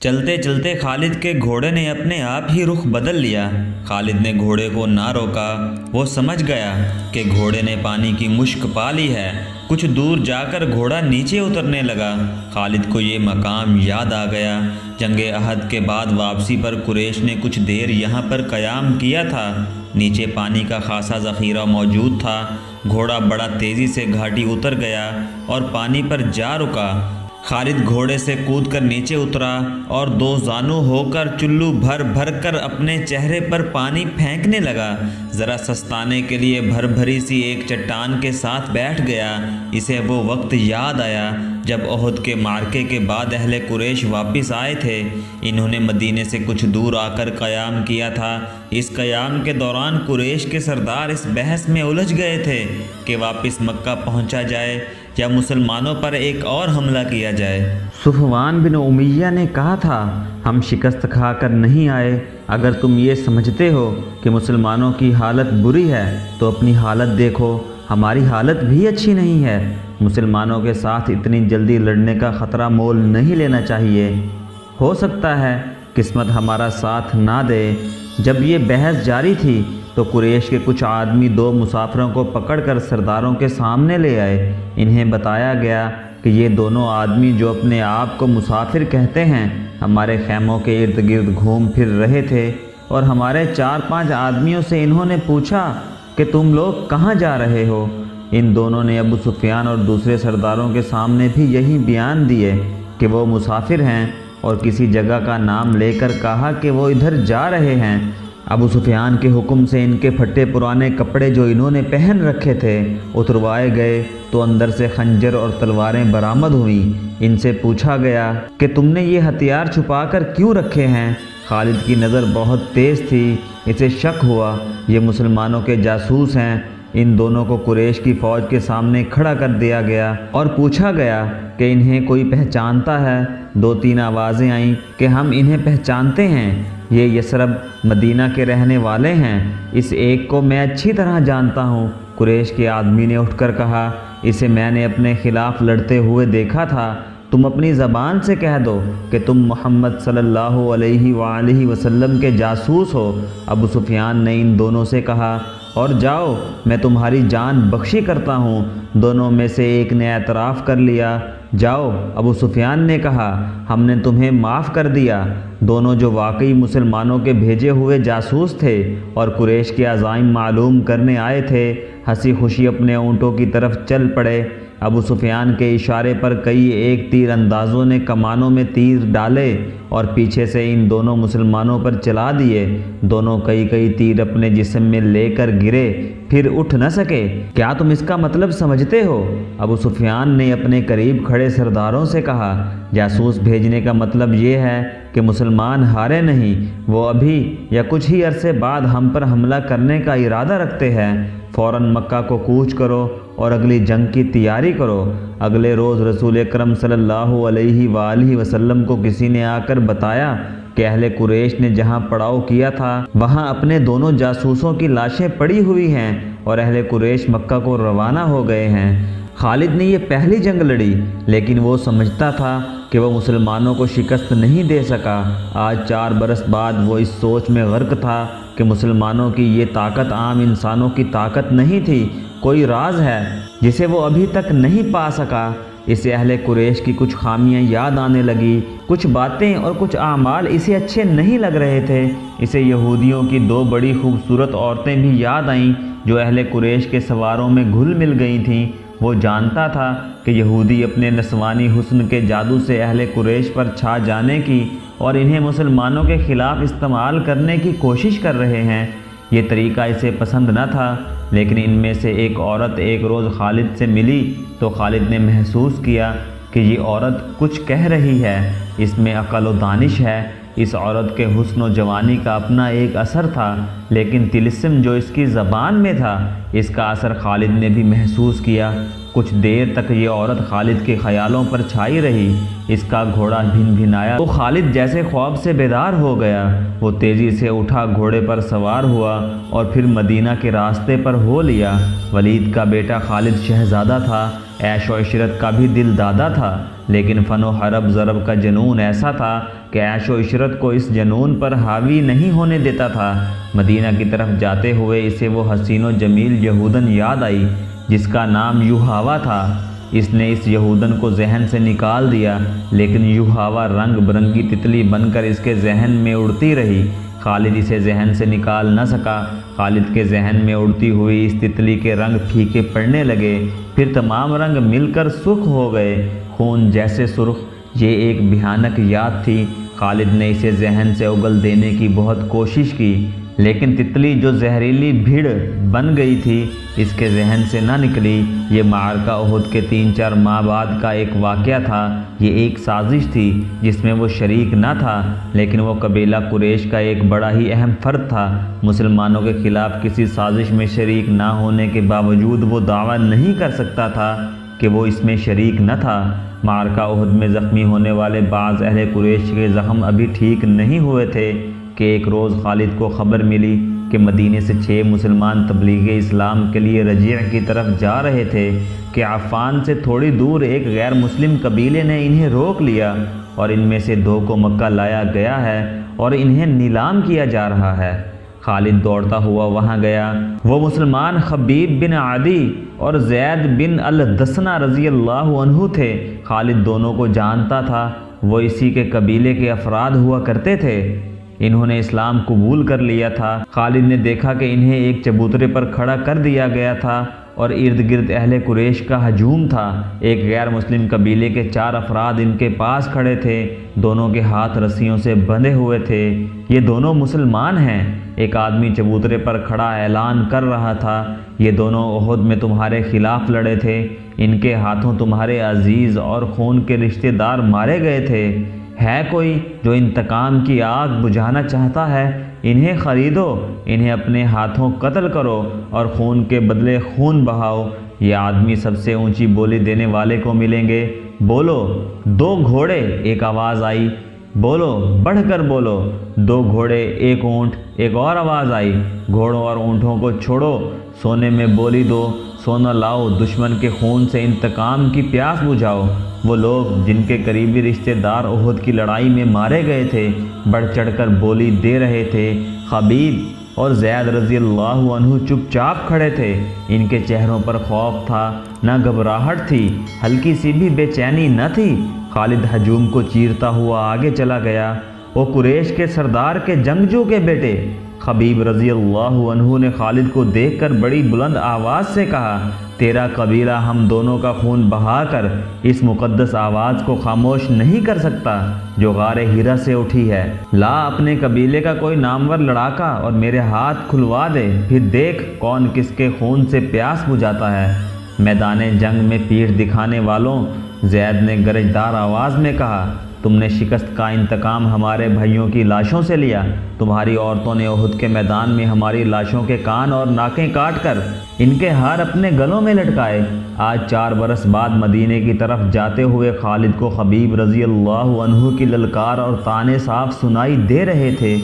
چلتے چلتے خالد کے گھوڑے نے اپنے آپ ہی رخ بدل لیا۔ خالد نے گھوڑے کو نہ روکا، وہ سمجھ گیا کہ گھوڑے نے پانی کی مشک پا لی ہے۔ کچھ دور جا کر گھوڑا نیچے اترنے لگا۔ خالد کو یہ مقام یاد آ گیا۔ جنگ احد کے بعد واپسی پر قریش نے کچھ دیر یہاں پر قیام کیا تھا۔ نیچے پانی کا خاصا ذخیرہ موجود تھا۔ گھوڑا بڑا تیزی سے گھاٹی اتر گیا اور پانی پر جا رکا۔ خالد گھوڑے سے کود کر نیچے اترا اور دو زانو ہو کر چلو بھر بھر کر اپنے چہرے پر پانی پھینکنے لگا۔ ذرا سستانے کے لیے بھر بھری سی ایک چٹان کے ساتھ بیٹھ گیا۔ اسے وہ وقت یاد آیا جب احد کے معرکے کے بعد اہل قریش واپس آئے تھے۔ انہوں نے مدینے سے کچھ دور آ کر قیام کیا تھا۔ اس قیام کے دوران قریش کے سردار اس بحث میں الجھ گئے تھے کہ واپس مکہ پہنچا جائے یا مسلمانوں پر ایک اور حملہ کیا جائے۔ صفوان بن امیہ نے کہا تھا، ہم شکست کھا کر نہیں آئے۔ اگر تم یہ سمجھتے ہو کہ مسلمانوں کی حالت بری ہے تو اپنی حالت دیکھو، ہماری حالت بھی اچھی نہیں ہے۔ مسلمانوں کے ساتھ اتنی جلدی لڑنے کا خطرہ مول نہیں لینا چاہیے۔ ہو سکتا ہے قسمت ہمارا ساتھ نہ دے۔ جب یہ بحث جاری تھی تو قریش کے کچھ آدمی دو مسافروں کو پکڑ کر سرداروں کے سامنے لے آئے۔ انہیں بتایا گیا کہ یہ دونوں آدمی جو اپنے آپ کو مسافر کہتے ہیں ہمارے خیموں کے ارد گرد گھوم پھر رہے تھے، اور ہمارے 4-5 آدمیوں سے انہوں نے پوچھا کہ تم لوگ کہاں جا رہے ہو۔ ان دونوں نے ابو سفیان اور دوسرے سرداروں کے سامنے بھی یہی بیان دیے کہ وہ مسافر ہیں، اور کسی جگہ کا نام لے کر کہا کہ وہ ادھر جا رہے ہیں۔ ابو سفیان کے حکم سے ان کے پھٹے پرانے کپڑے جو انہوں نے پہن رکھے تھے اتروائے گئے تو اندر سے خنجر اور تلواریں برآمد ہوئیں۔ ان سے پوچھا گیا کہ تم نے یہ ہتھیار چھپا کر کیوں رکھے ہیں؟ خالد کی نظر بہت تیز تھی، اسے شک ہوا یہ مسلمانوں کے جاسوس ہیں۔ ان دونوں کو قریش کی فوج کے سامنے کھڑا کر دیا گیا اور پوچھا گیا کہ انہیں کوئی پہچانتا ہے؟ 2-3 آوازیں آئیں کہ ہم انہیں پہچانتے ہیں، یہ یثرب مدینہ کے رہنے والے ہیں، اس ایک کو میں اچھی طرح جانتا ہوں۔ قریش کے آدمی نے اٹھ کر کہا، اسے میں نے اپنے خلاف لڑتے ہوئے دیکھا تھا، تم اپنی زبان سے کہہ دو کہ تم محمد صلی اللہ علیہ وآلہ وسلم کے جاسوس ہو۔ ابو سفیان نے ان دونوں سے کہا، اور جاؤ میں تمہاری جان بخشی کرتا ہوں۔ دونوں میں سے ایک نے اعتراف کر لیا۔ جاؤ، ابو سفیان نے کہا، ہم نے تمہیں معاف کر دیا۔ دونوں جو واقعی مسلمانوں کے بھیجے ہوئے جاسوس تھے اور قریش کے عزائم معلوم کرنے آئے تھے، ہنسی خوشی اپنے اونٹوں کی طرف چل پڑے۔ ابو سفیان کے اشارے پر کئی ایک تیر اندازوں نے کمانوں میں تیر ڈالے اور پیچھے سے ان دونوں مسلمانوں پر چلا دیے۔ دونوں کئی تیر اپنے جسم میں لے کر گرے، پھر اٹھ نہ سکے۔ کیا تم اس کا مطلب سمجھتے ہو؟ ابو سفیان نے اپنے قریب کھڑے سرداروں سے کہا، جاسوس بھیجنے کا مطلب یہ ہے کہ مسلمان ہارے نہیں، وہ ابھی یا کچھ ہی عرصے بعد ہم پر حملہ کرنے کا ارادہ رکھتے ہیں۔ فوراً مکہ کو کوچ کرو اور اگلی جنگ کی تیاری کرو۔ اگلے روز رسول اکرم صلی اللہ علیہ وآلہ وسلم کو کسی نے آ کر بتایا کہ اہل قریش نے جہاں پڑاؤ کیا تھا وہاں اپنے دونوں جاسوسوں کی لاشیں پڑی ہوئی ہیں اور اہل قریش مکہ کو روانہ ہو گئے ہیں۔ خالد نے یہ پہلی جنگ لڑی، لیکن وہ سمجھتا تھا کہ وہ مسلمانوں کو شکست نہیں دے سکا۔ آج 4 برس بعد وہ اس سوچ میں غرق تھا کہ مسلمانوں کی یہ طاقت عام انسانوں کی طاقت نہیں تھی، کوئی راز ہے جسے وہ ابھی تک نہیں پا سکا۔ اسے اہل قریش کی کچھ خامیاں یاد آنے لگی، کچھ باتیں اور کچھ اعمال اسے اچھے نہیں لگ رہے تھے۔ اسے یہودیوں کی 2 بڑی خوبصورت عورتیں بھی یاد آئیں جو اہل قریش کے سواروں میں گھل مل گئی تھیں۔ وہ جانتا تھا کہ یہودی اپنے نسوانی حسن کے جادو سے اہل قریش پر چھا جانے کی اور انہیں مسلمانوں کے خلاف استعمال کرنے کی کوشش کر رہے ہیں۔ یہ طریقہ اسے پسند نہ تھا، لیکن ان میں سے ایک عورت ایک روز خالد سے ملی تو خالد نے محسوس کیا کہ یہ عورت کچھ کہہ رہی ہے، اس میں عقل و دانش ہے۔ اس عورت کے حسن و جوانی کا اپنا ایک اثر تھا، لیکن طلسم جو اس کی زبان میں تھا اس کا اثر خالد نے بھی محسوس کیا۔ کچھ دیر تک یہ عورت خالد کے خیالوں پر چھائی رہی۔ اس کا گھوڑا بھن بھنایا تو خالد جیسے خواب سے بیدار ہو گیا۔ وہ تیزی سے اٹھا، گھوڑے پر سوار ہوا اور پھر مدینہ کے راستے پر ہو لیا۔ ولید کا بیٹا خالد شہزادہ تھا۔ عیش و عشرت کا بھی دل دادا تھا، لیکن فن و حرب ضرب کا جنون ایسا تھا کہ عیش و عشرت کو اس جنون پر حاوی نہیں ہونے دیتا تھا۔ مدینہ کی طرف جاتے ہوئے اسے وہ حسین و جمیل یہودن یاد آئی جس کا نام یوحاوا تھا۔ اس نے اس یہودن کو ذہن سے نکال دیا، لیکن یوحاوا رنگ برنگی تتلی بن کر اس کے ذہن میں اڑتی رہی۔ خالد اسے ذہن سے نکال نہ سکا۔ خالد کے ذہن میں اڑتی ہوئی اس تتلی کے رنگ پھیکے پڑنے لگے، پھر تمام رنگ مل کر سرخ ہو گئے، خون جیسے سرخ۔ یہ ایک بھیانک یاد تھی۔ خالد نے اسے ذہن سے اگل دینے کی بہت کوشش کی، لیکن تتلی جو زہریلی بھیڑ بن گئی تھی اس کے ذہن سے نہ نکلی۔ یہ معرکہ احد کے 3-4 ماہ بعد کا ایک واقعہ تھا۔ یہ ایک سازش تھی جس میں وہ شریک نہ تھا، لیکن وہ قبیلہ قریش کا ایک بڑا ہی اہم فرد تھا۔ مسلمانوں کے خلاف کسی سازش میں شریک نہ ہونے کے باوجود وہ دعویٰ نہیں کر سکتا تھا کہ وہ اس میں شریک نہ تھا۔ معرکہ احد میں زخمی ہونے والے بعض اہل قریش کے زخم ابھی ٹھیک نہیں ہوئے تھے کہ ایک روز خالد کو خبر ملی کہ مدینے سے 6 مسلمان تبلیغ اسلام کے لیے رجیع کی طرف جا رہے تھے کہ عفان سے تھوڑی دور ایک غیر مسلم قبیلے نے انہیں روک لیا اور ان میں سے 2 کو مکہ لایا گیا ہے اور انہیں نیلام کیا جا رہا ہے۔ خالد دوڑتا ہوا وہاں گیا۔ وہ مسلمان خبیب بن عدی اور زید بن الدسنہ رضی اللہ عنہ تھے۔ خالد دونوں کو جانتا تھا، وہ اسی کے قبیلے کے افراد ہوا کرتے تھے۔ انہوں نے اسلام قبول کر لیا تھا۔ خالد نے دیکھا کہ انہیں ایک چبوترے پر کھڑا کر دیا گیا تھا اور ارد گرد اہل قریش کا ہجوم تھا۔ ایک غیر مسلم قبیلے کے 4 افراد ان کے پاس کھڑے تھے، دونوں کے ہاتھ رسیوں سے بندھے ہوئے تھے۔ یہ دونوں مسلمان ہیں۔ ایک آدمی چبوترے پر کھڑا اعلان کر رہا تھا، یہ دونوں احد میں تمہارے خلاف لڑے تھے، ان کے ہاتھوں تمہارے عزیز اور خون کے رشتہ دار مارے گئے تھے۔ ہے کوئی جو انتقام کی آگ بجھانا چاہتا ہے؟ انہیں خریدو، انہیں اپنے ہاتھوں قتل کرو اور خون کے بدلے خون بہاؤ۔ یہ آدمی سب سے اونچی بولی دینے والے کو ملیں گے۔ بولو 2 گھوڑے، ایک آواز آئی۔ بولو، بڑھ کر بولو 2 گھوڑے 1 اونٹ، ایک اور آواز آئی۔ گھوڑوں اور اونٹوں کو چھوڑو، سونے میں بولی دو، سونا لاؤ، دشمن کے خون سے انتقام کی پیاس بجھاؤ۔ وہ لوگ جن کے قریبی رشتہ دار احد کی لڑائی میں مارے گئے تھے بڑھ چڑھ کر بولی دے رہے تھے۔ خبیب اور زید رضی اللہ عنہ چپ چاپ کھڑے تھے۔ ان کے چہروں پر خوف تھا، نہ گھبراہٹ تھی، ہلکی سی بھی بے چینی نہ تھی۔ خالد ہجوم کو چیرتا ہوا آگے چلا گیا۔ وہ قریش کے سردار کے جنگجو کے بیٹے خبیب رضی اللہ عنہ نے خالد کو دیکھ کر بڑی بلند آواز سے کہا، تیرا قبیلہ ہم دونوں کا خون بہا کر اس مقدس آواز کو خاموش نہیں کر سکتا جو غار ہیرا سے اٹھی ہے۔ لا اپنے قبیلے کا کوئی نامور لڑاکا اور میرے ہاتھ کھلوا دے، پھر دیکھ کون کس کے خون سے پیاس بجھاتا ہے۔ میدان جنگ میں پیٹھ دکھانے والوں، زید نے گرجدار آواز میں کہا، تم نے شکست کا انتقام ہمارے بھائیوں کی لاشوں سے لیا۔ تمہاری عورتوں نے احد کے میدان میں ہماری لاشوں کے کان اور ناکیں کاٹ کر ان کے ہار اپنے گلوں میں لٹکائے۔ آج 4 برس بعد مدینے کی طرف جاتے ہوئے خالد کو خبیب رضی اللہ عنہ کی للکار اور طعنے صاف سنائی دے رہے تھے۔